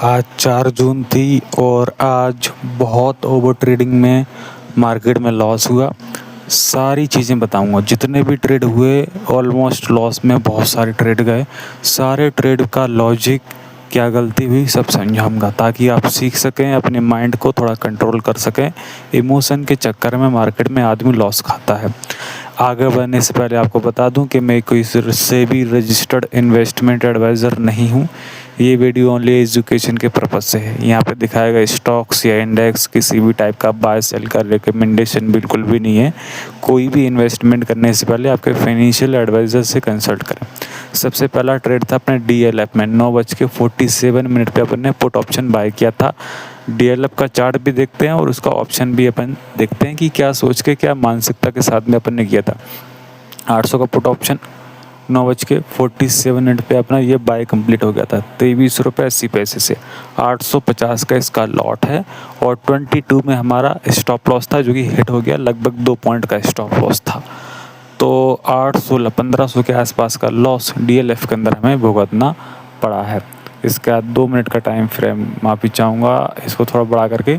आज 4 जून थी और आज बहुत ओवर ट्रेडिंग में मार्केट में लॉस हुआ। सारी चीज़ें बताऊंगा, जितने भी ट्रेड हुए ऑलमोस्ट लॉस में बहुत सारे ट्रेड गए। सारे ट्रेड का लॉजिक, क्या गलती हुई, सब समझाऊंगा ताकि आप सीख सकें, अपने माइंड को थोड़ा कंट्रोल कर सकें। इमोशन के चक्कर में मार्केट में आदमी लॉस खाता है। आगे बढ़ने से पहले आपको बता दूं कि मैं कोई सेबी रजिस्टर्ड इन्वेस्टमेंट एडवाइज़र नहीं हूं। ये वीडियो ओनली एजुकेशन के पर्पज़ से है। यहाँ पे दिखाया गया स्टॉक्स या इंडेक्स किसी भी टाइप का बाय सेल का रिकमेंडेशन बिल्कुल भी नहीं है। कोई भी इन्वेस्टमेंट करने से पहले आपके फाइनेंशियल एडवाइज़र से कंसल्ट करें। सबसे पहला ट्रेड था अपने DLF में 9:47 पे अपन ने पुट ऑप्शन बाय किया था। DLF का चार्ट भी देखते हैं और उसका ऑप्शन भी अपन देखते हैं कि क्या सोच के, क्या मानसिकता के साथ में अपन ने किया था। 800 का पुट ऑप्शन 9:47 पे अपना ये बाय कंप्लीट हो गया था ₹23.80 से। 850 का इसका लॉट है और 22 में हमारा स्टॉप लॉस था जो कि हिट हो गया। लगभग 2 पॉइंट का स्टॉप लॉस था। तो 816-1500 के आसपास का लॉस DLF के अंदर हमें भुगतना पड़ा है। इसके बाद 2 मिनट का टाइम फ्रेम माफ़ी चाहूँगा, इसको थोड़ा बढ़ा करके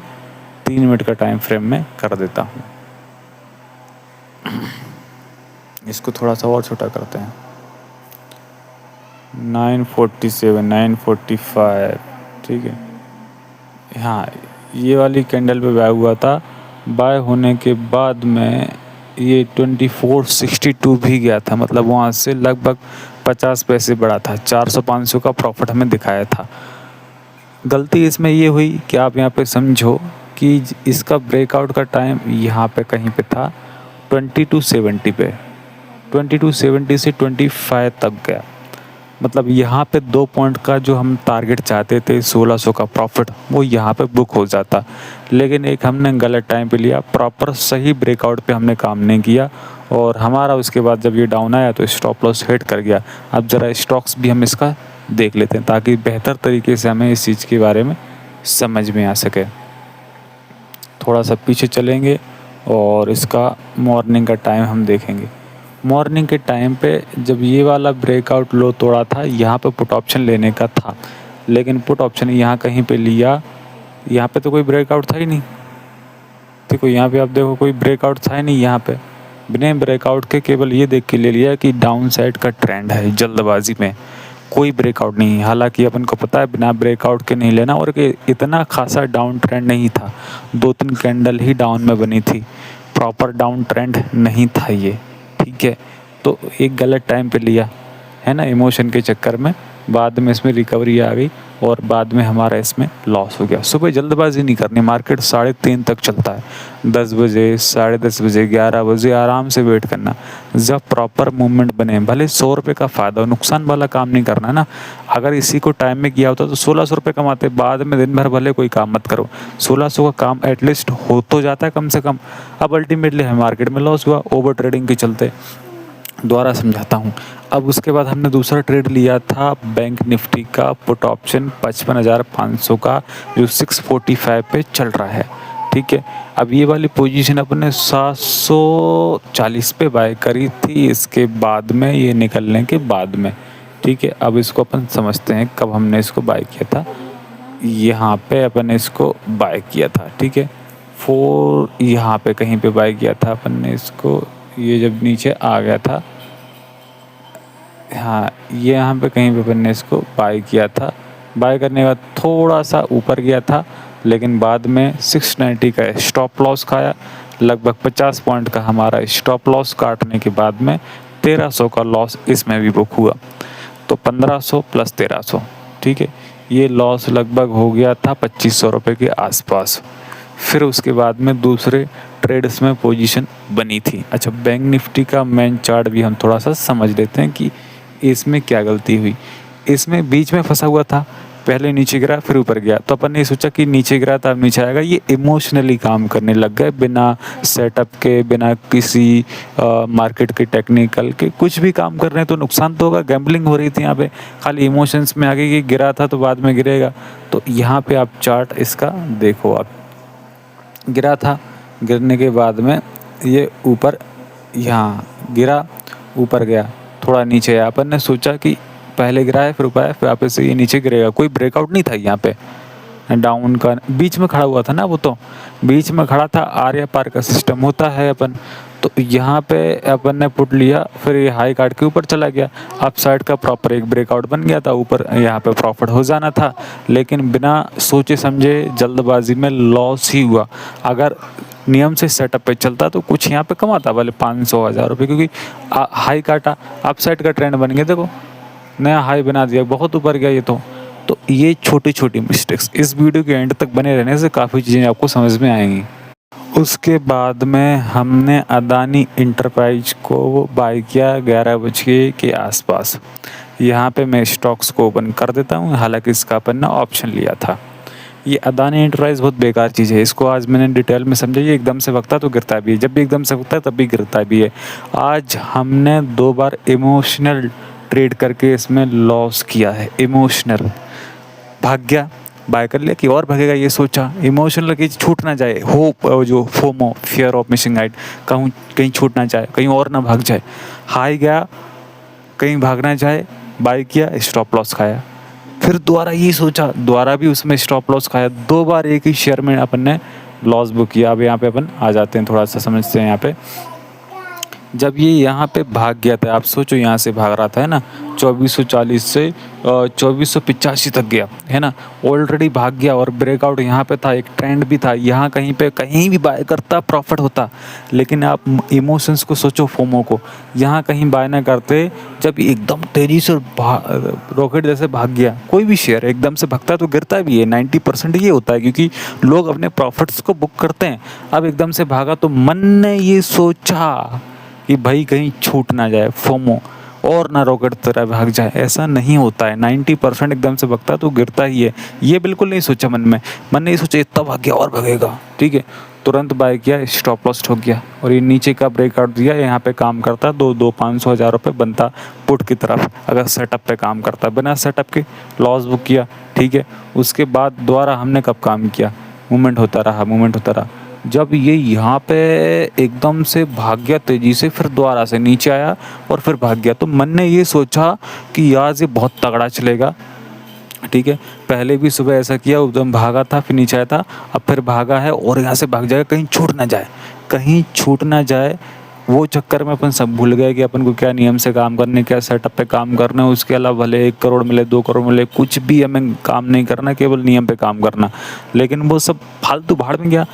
3 मिनट का टाइम फ्रेम में कर देता हूँ। इसको थोड़ा सा और छोटा करते हैं। 947, 945, ठीक है। हाँ, ये वाली कैंडल पे बाय हुआ था। बाय होने के बाद में ये 2462 भी गया था, मतलब वहाँ से लगभग 50 पैसे बढ़ा था। 400-500 का प्रॉफिट हमें दिखाया था। गलती इसमें ये हुई कि आप यहाँ पे समझो कि इसका ब्रेकआउट का टाइम यहाँ पे कहीं पे था 2270 पे। 2270 से 25 तक गया, मतलब यहाँ पे 2 पॉइंट का जो हम टारगेट चाहते थे 1600 का प्रॉफिट, वो यहाँ पे बुक हो जाता। लेकिन एक हमने गलत टाइम पे लिया, प्रॉपर सही ब्रेकआउट पे हमने काम नहीं किया और हमारा उसके बाद जब ये डाउन आया तो स्टॉप लॉस हिट कर गया। अब ज़रा स्टॉक्स भी हम इसका देख लेते हैं ताकि बेहतर तरीके से हमें इस चीज़ के बारे में समझ में आ सके। थोड़ा सा पीछे चलेंगे और इसका मॉर्निंग का टाइम हम देखेंगे। मॉर्निंग के टाइम पे जब ये वाला ब्रेकआउट लो तोड़ा था, यहाँ पे पुट ऑप्शन लेने का था, लेकिन पुट ऑप्शन यहाँ कहीं पे लिया। यहाँ पे तो कोई ब्रेकआउट था ही नहीं। देखो यहाँ पे आप देखो कोई ब्रेकआउट था ही नहीं। यहाँ पे बिना ब्रेकआउट के केवल ये देख के ले लिया कि डाउन साइड का ट्रेंड है, जल्दबाजी में कोई ब्रेकआउट नहीं। हालांकि अपन को पता है बिना ब्रेकआउट के नहीं लेना, और कि इतना खासा डाउन ट्रेंड नहीं था। 2-3 कैंडल ही डाउन में बनी थी, प्रॉपर डाउन ट्रेंड नहीं था ये, ठीक है। तो एक गलत टाइम पे लिया है ना, इमोशन के चक्कर में। बाद में इसमें रिकवरी आ गई और बाद में हमारा इसमें लॉस हो गया। सुबह जल्दबाजी नहीं करनी, मार्केट 3:30 तक चलता है। 10 बजे, 10:30 बजे, 11 बजे आराम से वेट करना, जब प्रॉपर मूवमेंट बने। भले 100 रुपये का फ़ायदा, नुकसान वाला काम नहीं करना ना। अगर इसी को टाइम में किया होता तो 1600 रुपये कमाते। बाद में दिन भर भले कोई काम मत करो, 1600 का काम एटलीस्ट हो तो जाता है कम से कम। अब अल्टीमेटली हमें मार्केट में लॉस हुआ ओवर ट्रेडिंग के चलते। दोबारा समझाता हूँ। अब उसके बाद हमने दूसरा ट्रेड लिया था बैंक निफ्टी का पुट ऑप्शन 55,500 का, जो 645 पे चल रहा है, ठीक है। अब ये वाली पोजीशन अपने 740 पे बाय करी थी, इसके बाद में ये निकलने के बाद में, ठीक है। अब इसको अपन समझते हैं कब हमने इसको बाय किया था। यहाँ पे अपन ने इसको बाय किया था, ठीक है। 4 यहाँ पे कहीं पे बाय किया था अपन ने इसको, ये जब नीचे आ गया था, हाँ ये यहाँ पे कहीं पे अपन ने इसको बाय किया था। बाय करने के बाद थोड़ा सा ऊपर गया था, लेकिन बाद में 690 का स्टॉप लॉस खाया। लगभग 50 पॉइंट का हमारा स्टॉप लॉस काटने के बाद में 1300 का लॉस इसमें भी बुक हुआ। तो 1500 प्लस 1300, ठीक है। ये लॉस लगभग हो गया था 2500 रुपये के आसपास। फिर उसके बाद में दूसरे ट्रेड्स में पोजीशन बनी थी। अच्छा, बैंक निफ्टी का मेन चार्ट भी हम थोड़ा सा समझ लेते हैं कि इसमें क्या गलती हुई। इसमें बीच में फंसा हुआ था, पहले नीचे गिरा फिर ऊपर गया, तो अपन ने सोचा कि नीचे गिरा था अब नीचे आएगा। ये इमोशनली काम करने लग गए, बिना सेटअप के, बिना किसी मार्केट के टेक्निकल के। कुछ भी काम कर रहे हैं तो नुकसान तो होगा। गैम्बलिंग हो रही थी यहाँ पे, खाली इमोशंस में आगे कि गिरा था तो बाद में गिरेगा। तो यहाँ पे आप चार्ट इसका देखो, आप गिरा था, गिरने के बाद में ये ऊपर यहाँ गिरा, ऊपर गया, थोड़ा नीचे आया। अपन ने सोचा कि पहले गिरा है, फिर ऊपर है, फिर वापस से ये नीचे गिरेगा। कोई ब्रेकआउट नहीं था यहाँ पे डाउन का, बीच में खड़ा हुआ था ना, वो तो बीच में खड़ा था। आर्या पार का सिस्टम होता है अपन, तो यहाँ पे अपन ने पुट लिया, फिर ये हाई काट के ऊपर चला गया। अप साइड का प्रॉपर एक ब्रेकआउट बन गया था, ऊपर यहाँ पे प्रॉफिट हो जाना था, लेकिन बिना सोचे समझे जल्दबाजी में लॉस ही हुआ। अगर नियम से सेटअप पे चलता तो कुछ यहाँ पे कमाता भले 500-1000 रुपये, क्योंकि हाई काटा, अप साइड का ट्रेंड बन गया। देखो नया हाई बना दिया, बहुत ऊपर गया ये तो ये छोटी छोटी मिस्टेक्स, इस वीडियो के एंड तक बने रहने से काफ़ी चीज़ें आपको समझ में आएंगी। उसके बाद में हमने अदानी इंटरप्राइज को बाय किया 11 बजे के आसपास। यहाँ पे मैं स्टॉक्स को ओपन कर देता हूँ, हालांकि इसका अपन ने ऑप्शन लिया था। ये अदानी इंटरप्राइज बहुत बेकार चीज़ है, इसको आज मैंने डिटेल में समझा। ये एकदम से भगता तो गिरता भी है, जब भी एकदम से भगता है तब भी गिरता भी है। आज हमने 2 बार इमोशनल ट्रेड करके इसमें लॉस किया है। इमोशनल भाग गया, बाय कर लिया कि और भागेगा, ये सोचा। इमोशनल की छूट ना जाए, होप जो FOMO, fear of missing out, कहीं छूट ना जाए, कहीं और ना भाग जाए। हाई गया, कहीं भाग ना जाए, बाय किया, स्टॉप लॉस खाया। फिर दोबारा ये सोचा, दोबारा भी उसमें स्टॉप लॉस खाया। 2 बार एक ही शेयर में अपन ने लॉस बुक किया। अब यहाँ पे अपन आ जाते हैं, थोड़ा सा समझते हैं। यहाँ पे जब ये यहाँ पे भाग गया था, आप सोचो यहाँ से भाग रहा था, है ना, 2440 से 2485 तक गया, है ना, ऑलरेडी भाग गया। और ब्रेकआउट यहाँ पे था, एक ट्रेंड भी था, यहाँ कहीं पे कहीं भी बाय करता प्रॉफिट होता। लेकिन आप इमोशंस को सोचो, फोमो को, यहाँ कहीं बाय ना करते। जब एकदम तेज़ी से रॉकेट जैसे भाग गया, कोई भी शेयर एकदम से भागता तो गिरता भी है। 90% ये होता है, क्योंकि लोग अपने प्रॉफिट्स को बुक करते हैं। अब एकदम से भागा तो मन ने ये सोचा कि भाई कहीं छूट ना जाए, फोमो, और ना रॉकेट तरह भाग जाए। ऐसा नहीं होता है, 90% एकदम से भागता तो गिरता ही है। ये बिल्कुल नहीं सोचा मन ने ये सोचा इतना भाग गया और भागेगा, ठीक है, तुरंत बाय किया, स्टॉप लॉस हो गया। और ये नीचे का ब्रेकआउट दिया, यहाँ पे काम करता 500-1000 रुपये बनता पुट की तरफ, अगर सेटअप पे काम करता। बिना सेटअप के लॉस बुक किया, ठीक है। उसके बाद दोबारा हमने कब काम किया, मूवमेंट होता रहा। जब ये यहाँ पे एकदम से भाग गया तेज़ी से, फिर दोबारा से नीचे आया और फिर भाग गया, तो मन ने ये सोचा कि यार ये बहुत तगड़ा चलेगा, ठीक है। पहले भी सुबह ऐसा किया, एकदम भागा था, फिर नीचे आया था, अब फिर भागा है और यहाँ से भाग जाएगा, कहीं छूट ना जाए। वो चक्कर में अपन सब भूल गए कि अपन को क्या नियम से काम करने, क्या सेटअप पे काम करना है। उसके अलावा भले 1 करोड़ मिले, 2 करोड़ मिले, कुछ भी हमें काम नहीं करना, केवल नियम पे काम करना। लेकिन वो सब फालतू भाड़ में गया।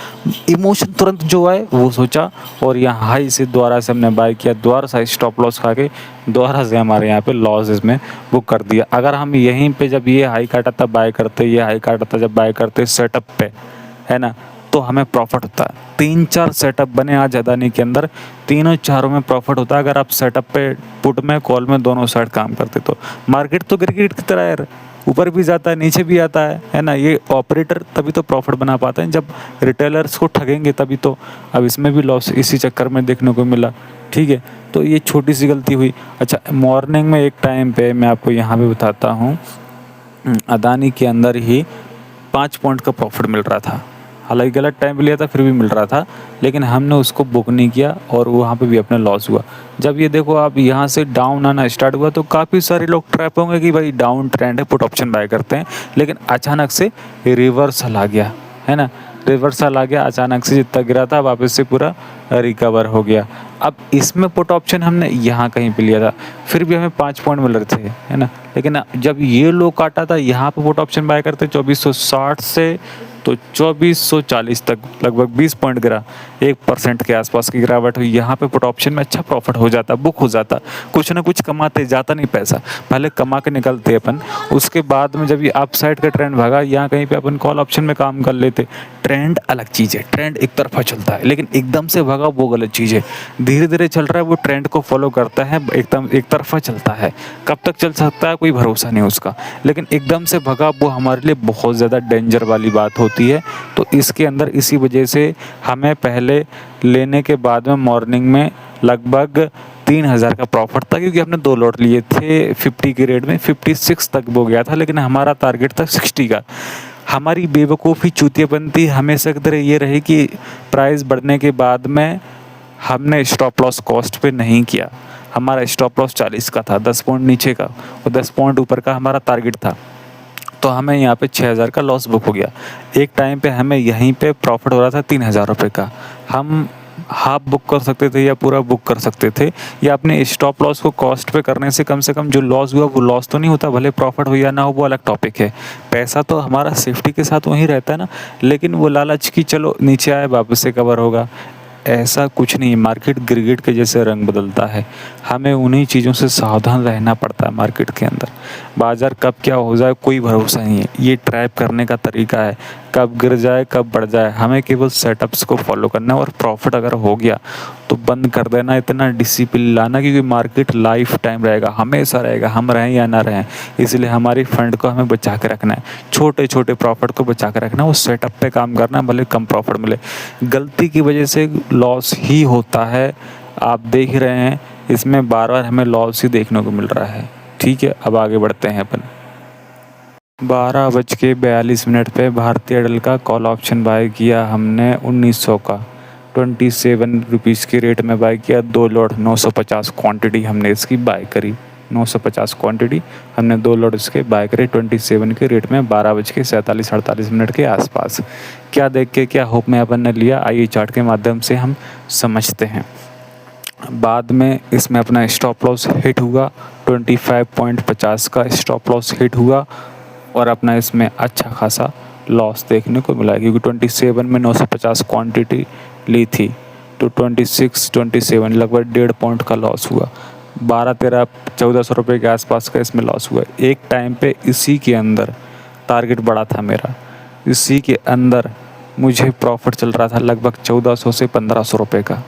इमोशन तुरंत जो आए वो सोचा, और यहाँ हाई से दोबारा से हमने बाय किया, दोबारा से स्टॉप लॉस खा के दोबारा से हमारे यहाँ पे लॉस इसमें बुक कर दिया। अगर हम यहीं पे जब ये हाई काटा तब बाय करते, ये हाई काटा था जब बाय करते सेटअप पे, है ना, तो हमें प्रॉफिट होता है। 3-4 सेटअप बने आज अदानी के अंदर, तीनों चारों में प्रॉफिट होता है। अगर आप सेटअप पे, पुट में, कॉल में, दोनों साइड काम करते तो। मार्केट तो क्रिकेट की तरह है, ऊपर भी जाता है, नीचे भी आता है ना। ये ऑपरेटर तभी तो प्रॉफिट बना पाते हैं, जब रिटेलर्स को ठगेंगे तभी तो। अब इसमें भी लॉस इसी चक्कर में देखने को मिला, ठीक है। तो ये छोटी सी गलती हुई। अच्छा, मॉर्निंग में एक टाइम पे मैं आपको यहाँ पे बताता हूँ, अदानी के अंदर ही 5 पॉइंट का प्रॉफिट मिल रहा था। हालांकि गलत टाइम पे लिया था, फिर भी मिल रहा था, लेकिन हमने उसको बुक नहीं किया और वहाँ पे भी अपना लॉस हुआ। जब ये देखो आप यहाँ से डाउन आना स्टार्ट हुआ, तो काफ़ी सारे लोग ट्रैप होंगे कि भाई डाउन ट्रेंड है, पुट ऑप्शन बाय करते हैं। लेकिन अचानक से रिवर्सल आ गया, है ना, रिवर्सल आ गया अचानक से। जितना गिरा था वापस से पूरा रिकवर हो गया। अब इसमें पुट ऑप्शन हमने यहाँ कहीं पे लिया था, फिर भी हमें 5 पॉइंट मिल रहे थे, है ना। लेकिन जब ये लो काटा था, यहाँ पे पुट ऑप्शन बाय करते 2460 से तो 2440 तक लगभग 20 पॉइंट गिरा, 1% के आसपास की गिरावट हुई। यहाँ पे पुट ऑप्शन में अच्छा प्रॉफिट हो जाता, बुक हो जाता, कुछ ना कुछ कमाते, जाता नहीं पैसा, पहले कमा के निकलते अपन। उसके बाद में जब ये अप साइड का ट्रेंड भागा, यहाँ कहीं पे अपन कॉल ऑप्शन में काम कर लेते। ट्रेंड अलग चीज़ है, ट्रेंड एक तरफा चलता है, लेकिन एकदम से भागा वो गलत चीज़ है। धीरे धीरे चल रहा है, वो ट्रेंड को फॉलो करता है, एकदम एक तरफा चलता है। कब तक चल सकता है कोई भरोसा नहीं उसका, लेकिन एकदम से भागा वो हमारे लिए बहुत ज़्यादा डेंजर वाली बात होती है। तो इसके अंदर इसी वजह से हमें पहले लेने के बाद में मॉर्निंग में लगभग 3000 का प्रॉफिट था, क्योंकि हमने 2 लॉट लिए थे 50 के रेट में। 56 तक वो गया था, लेकिन हमारा टारगेट था 60 का। हमारी बेवकूफ़ी चूतियापंती हमेशा की तरह ये रही कि प्राइस बढ़ने के बाद में हमने स्टॉप लॉस कॉस्ट पे नहीं किया, हमारा स्टॉप लॉस 40 का था, 10 पॉइंट नीचे का और 10 पॉइंट ऊपर का हमारा टारगेट था। तो हमें यहाँ पे 6,000 का लॉस बुक हो गया। एक टाइम पे हमें यहीं पे प्रॉफिट हो रहा था 3,000 रुपये का। हम हाफ बुक कर सकते थे या पूरा बुक कर सकते थे, या अपने स्टॉप लॉस को कॉस्ट पे करने से कम जो लॉस हुआ वो लॉस तो नहीं होता, भले प्रॉफिट हो या ना हो वो अलग टॉपिक है। पैसा तो हमारा सेफ्टी के साथ वहीं रहता है ना, लेकिन वो लालच की चलो नीचे आए वापस से कवर होगा, ऐसा कुछ नहीं। मार्केट गिरगिट के जैसे रंग बदलता है, हमें उन्हीं चीज़ों से सावधान रहना पड़ता है। मार्केट के अंदर बाज़ार कब क्या हो जाए कोई भरोसा नहीं है, ये ट्रैप करने का तरीका है, कब गिर जाए कब बढ़ जाए। हमें केवल सेटअप्स को फॉलो करना है और प्रॉफिट अगर हो गया तो बंद कर देना, इतना डिसिप्लिन लाना, क्योंकि मार्केट लाइफ टाइम रहेगा, हमेशा रहेगा, हम रहें या ना रहें। इसलिए हमारी फंड को हमें बचा के रखना है, छोटे छोटे प्रॉफिट को बचा के रखना है, वो सेटअप पे काम करना है, भले कम प्रॉफिट मिले। गलती की वजह से लॉस ही होता है, आप देख ही रहे हैं, इसमें बार बार हमें लॉस ही देखने को मिल रहा है। ठीक है, अब आगे बढ़ते हैं अपन। 12:42 पे भारतीय एयरटेल का कॉल ऑप्शन बाय किया हमने 1900 का, 27 रुपीज़ की रेट में बाय किया। 2 लॉट 950 क्वांटिटी हमने इसकी बाय करी, 950 क्वांटिटी हमने 2 लॉट इसके बाय करे 27 के रेट में 12:47-48 के आसपास। क्या देख के क्या होप में अपन ने लिया, आइए चार्ट के माध्यम से हम समझते हैं। बाद में इसमें अपना स्टॉप लॉस हिट हुआ, 25.50 का स्टॉप लॉस हिट हुआ और अपना इसमें अच्छा खासा लॉस देखने को मिला, क्योंकि 27 में 950 क्वांटिटी ली थी तो 27 लगभग 1.5 पॉइंट का लॉस हुआ। 12-13-1400 रुपये के आसपास का इसमें लॉस हुआ। एक टाइम पे इसी के अंदर टारगेट बड़ा था मेरा, इसी के अंदर मुझे प्रॉफिट चल रहा था लगभग 1400 से 1500 रुपये का।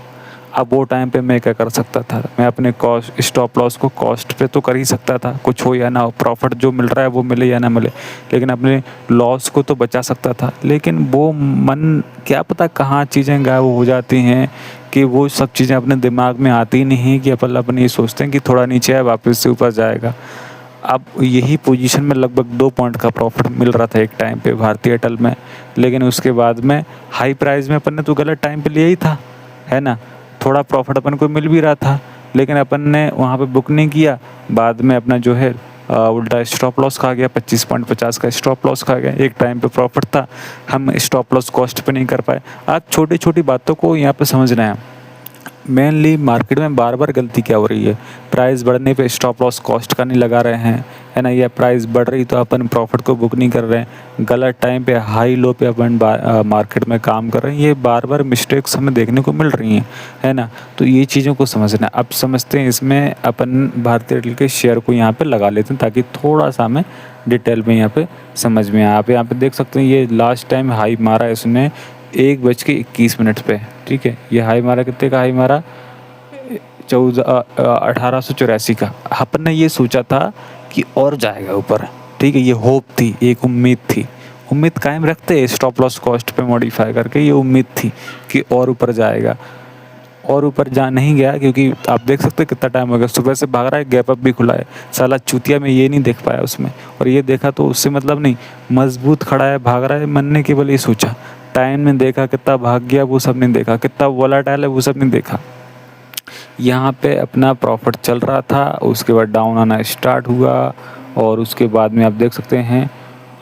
अब वो टाइम पे मैं क्या कर सकता था, मैं अपने कॉस्ट स्टॉप लॉस को कॉस्ट पे तो कर ही सकता था, कुछ हो या ना हो, प्रॉफिट जो मिल रहा है वो मिले या ना मिले, लेकिन अपने लॉस को तो बचा सकता था। लेकिन वो मन क्या पता कहाँ चीज़ें गायब हो जाती हैं कि वो सब चीज़ें अपने दिमाग में आती नहीं, कि अपन ये सोचते हैं कि थोड़ा नीचे है वापस से ऊपर जाएगा। अब यही पोजीशन में लगभग 2 पॉइंट का प्रॉफिट मिल रहा था एक टाइम पे भारतीय एयरटेल में, लेकिन उसके बाद में हाई प्राइस में अपन ने तो गलत टाइम पे लिया ही था, है ना। थोड़ा प्रॉफिट अपन को मिल भी रहा था, लेकिन अपन ने वहाँ पे बुक नहीं किया। बाद में अपना जो है उल्टा स्टॉप लॉस खा गया, 25.50 का स्टॉप लॉस खा गया। एक टाइम पे प्रॉफिट था, हम स्टॉप लॉस कॉस्ट पे नहीं कर पाए। आज छोटी छोटी बातों को यहाँ पे समझना है। मेनली मार्केट में बार बार गलती क्या हो रही है, प्राइस बढ़ने पे स्टॉप लॉस कॉस्ट का नहीं लगा रहे हैं, है ना, या प्राइस बढ़ रही तो अपन प्रॉफिट को बुक नहीं कर रहे हैं, गलत टाइम पे हाई लो पे अपन मार्केट में काम कर रहे हैं। ये बार बार मिस्टेक्स हमें देखने को मिल रही हैं, है ना। तो ये चीज़ों को समझना। अब समझते हैं, इसमें अपन भारतीय एयरटेल के शेयर को यहाँ पर लगा लेते हैं ताकि थोड़ा सा हमें डिटेल में यहाँ पे समझ में आए। आप यहाँ पे देख सकते हैं, ये लास्ट टाइम हाई मारा इसने 1:21 पे। ठीक है, ये हाई मारा, कितने का हाई मारा, 1884 का। अपन ने ये सोचा था कि और जाएगा ऊपर, ठीक है, ये होप थी, एक उम्मीद थी, उम्मीद कायम रखते हैं स्टॉप लॉस कॉस्ट पे मॉडिफाई करके, ये उम्मीद थी कि और ऊपर जाएगा, और ऊपर जा नहीं गया, क्योंकि आप देख सकते हैं कितना टाइम हो गया, सुबह से भाग रहा है, गैप अप भी खुला है, साला चूतिया में ये नहीं देख पाया उसमें, और ये देखा तो उससे मतलब नहीं, मजबूत खड़ा है, भाग रहा है, मन ने केवल ये सोचा। टाइम ने देखा कितना भाग गया वो सब नहीं देखा, कितना वोलेटाइल है वो सब नहीं देखा। यहाँ पे अपना प्रॉफिट चल रहा था, उसके बाद डाउन आना स्टार्ट हुआ, और उसके बाद में आप देख सकते हैं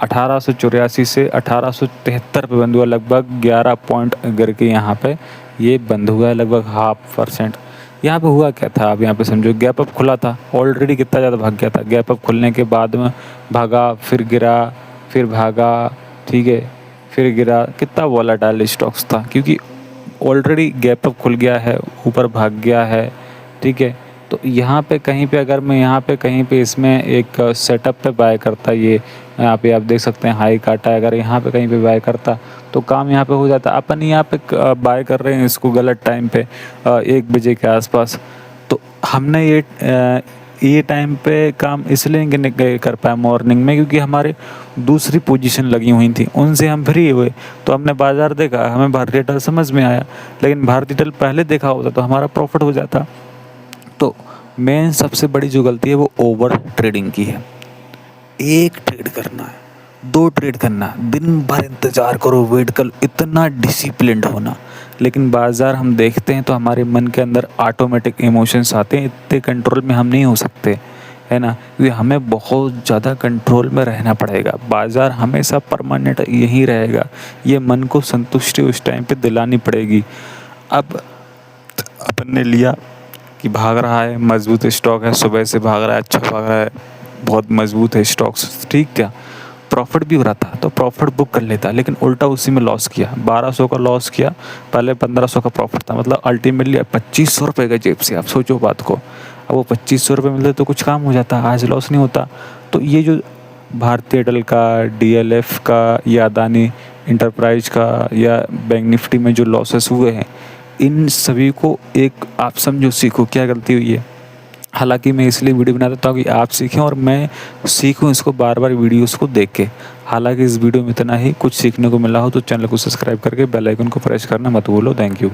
1884 से 1873 पे बंद हुआ, लगभग 11 पॉइंट गिर के यहाँ पे ये बंद हुआ है, लगभग 0.5%। यहाँ पे हुआ क्या था, आप यहाँ पे समझो, गैप अप खुला था, ऑलरेडी कितना ज़्यादा भाग गया था, गैप अप खुलने के बाद में भागा, फिर गिरा, फिर भागा, ठीक है, फिर गिरा, कितना वोलेटाइल स्टॉक्स था, क्योंकि ऑलरेडी गैप अप खुल गया है, ऊपर भाग गया है, ठीक है। तो यहाँ पे कहीं पे अगर मैं यहाँ पे कहीं पे इसमें एक सेटअप पे बाय करता, ये यहाँ पे आप देख सकते हैं हाई काटा है, अगर यहाँ पे कहीं पे बाय करता तो काम यहाँ पे हो जाता। अपन यहाँ पे बाय कर रहे हैं इसको गलत टाइम पे, 1 बजे के आसपास, तो हमने ये टाइम पे काम इसलिए नहीं कर पाया मॉर्निंग में, क्योंकि हमारे दूसरी पोजीशन लगी हुई थी, उनसे हम फ्री हुए, तो हमने बाज़ार देखा, हमें भारतीय एयरटेल समझ में आया, लेकिन भारतीय एयरटेल पहले देखा होता तो हमारा प्रॉफिट हो जाता। तो सबसे बड़ी जो गलती है वो ओवर ट्रेडिंग की है। एक ट्रेड करना है, 2 ट्रेड करना, दिन भर इंतज़ार करो, वेट करो, इतना डिसिप्लिन्ड होना। लेकिन बाज़ार हम देखते हैं तो हमारे मन के अंदर ऑटोमेटिक इमोशंस आते हैं, इतने कंट्रोल में हम नहीं हो सकते, है ना? क्योंकि हमें बहुत ज़्यादा कंट्रोल में रहना पड़ेगा। बाज़ार हमेशा परमानेंट यहीं रहेगा, ये मन को संतुष्टि उस टाइम पे दिलानी पड़ेगी। अब अपन ने लिया कि भाग रहा है, मजबूत स्टॉक है, सुबह से भाग रहा है, अच्छा भाग रहा है, बहुत मजबूत है स्टॉक्स, ठीक क्या? प्रॉफिट भी हो रहा था तो प्रॉफिट बुक कर लेता, लेकिन उल्टा उसी में लॉस किया, 1200 का लॉस किया, पहले 1500 का प्रॉफिट था, मतलब अल्टीमेटली 2500 रुपये गए जेब से। आप सोचो बात को, अब वो 2500 रुपये मिलते तो कुछ काम हो जाता, आज लॉस नहीं होता। तो ये जो भारतीय एयरटेल का, डीएलएफ का या अदानी इंटरप्राइज का या बैंक निफ्टी में जो लॉसेस हुए हैं, इन सभी को एक आप समझो, सीखो क्या गलती हुई है। हालांकि मैं इसलिए वीडियो बनाता हूँ कि आप सीखें और मैं सीखूं इसको बार बार वीडियोस को देख के। हालांकि इस वीडियो में इतना ही, कुछ सीखने को मिला हो तो चैनल को सब्सक्राइब करके बेल आइकन को प्रेस करना मत भूलो। Thank you.